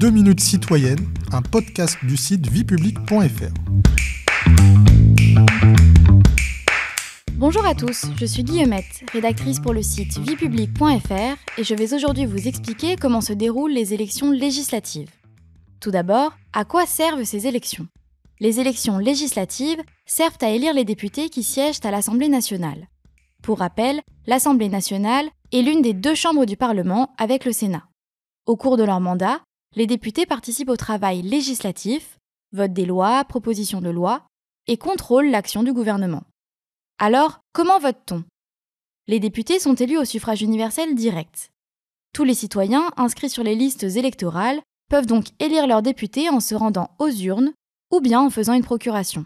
2 minutes citoyennes, un podcast du site viepublique.fr. Bonjour à tous, je suis Guillemette, rédactrice pour le site viepublique.fr et je vais aujourd'hui vous expliquer comment se déroulent les élections législatives. Tout d'abord, à quoi servent ces élections ? Les élections législatives servent à élire les députés qui siègent à l'Assemblée nationale. Pour rappel, l'Assemblée nationale est l'une des 2 chambres du Parlement avec le Sénat. Au cours de leur mandat, les députés participent au travail législatif, votent des lois, propositions de loi et contrôlent l'action du gouvernement. Alors, comment vote-t-on ? Les députés sont élus au suffrage universel direct. Tous les citoyens inscrits sur les listes électorales peuvent donc élire leurs députés en se rendant aux urnes ou bien en faisant une procuration.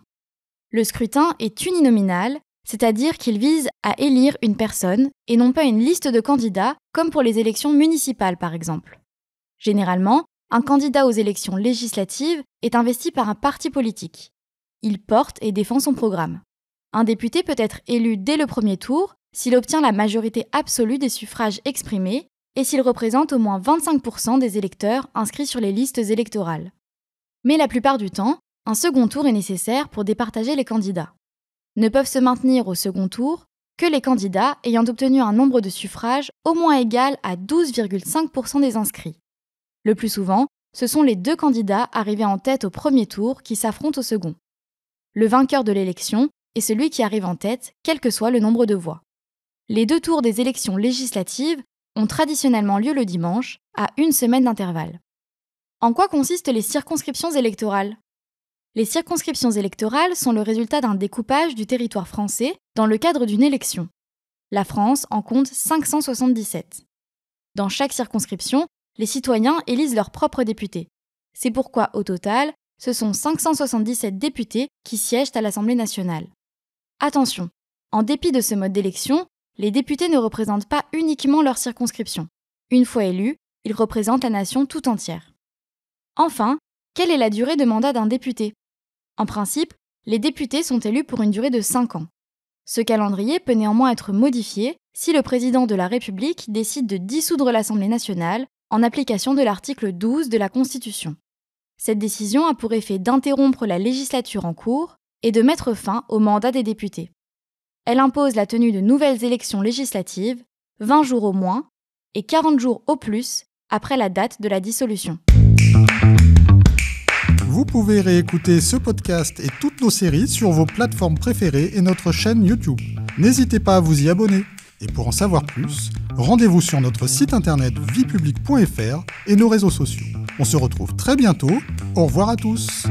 Le scrutin est uninominal, c'est-à-dire qu'il vise à élire une personne et non pas une liste de candidats comme pour les élections municipales par exemple. Généralement, un candidat aux élections législatives est investi par un parti politique. Il porte et défend son programme. Un député peut être élu dès le premier tour s'il obtient la majorité absolue des suffrages exprimés et s'il représente au moins 25% des électeurs inscrits sur les listes électorales. Mais la plupart du temps, un second tour est nécessaire pour départager les candidats. Ne peuvent se maintenir au second tour que les candidats ayant obtenu un nombre de suffrages au moins égal à 12,5% des inscrits. Le plus souvent, ce sont les 2 candidats arrivés en tête au premier tour qui s'affrontent au second. Le vainqueur de l'élection est celui qui arrive en tête, quel que soit le nombre de voix. Les 2 tours des élections législatives ont traditionnellement lieu le dimanche, à 1 semaine d'intervalle. En quoi consistent les circonscriptions électorales ? Les circonscriptions électorales sont le résultat d'un découpage du territoire français dans le cadre d'une élection. La France en compte 577. Dans chaque circonscription, les citoyens élisent leurs propres députés. C'est pourquoi, au total, ce sont 577 députés qui siègent à l'Assemblée nationale. Attention, en dépit de ce mode d'élection, les députés ne représentent pas uniquement leur circonscription. Une fois élus, ils représentent la nation tout entière. Enfin, quelle est la durée de mandat d'un député ? En principe, les députés sont élus pour une durée de 5 ans. Ce calendrier peut néanmoins être modifié si le président de la République décide de dissoudre l'Assemblée nationale en application de l'article 12 de la Constitution. Cette décision a pour effet d'interrompre la législature en cours et de mettre fin au mandat des députés. Elle impose la tenue de nouvelles élections législatives, 20 jours au moins et 40 jours au plus après la date de la dissolution. Vous pouvez réécouter ce podcast et toutes nos séries sur vos plateformes préférées et notre chaîne YouTube. N'hésitez pas à vous y abonner. Et pour en savoir plus, rendez-vous sur notre site internet viepublique.fr et nos réseaux sociaux. On se retrouve très bientôt. Au revoir à tous.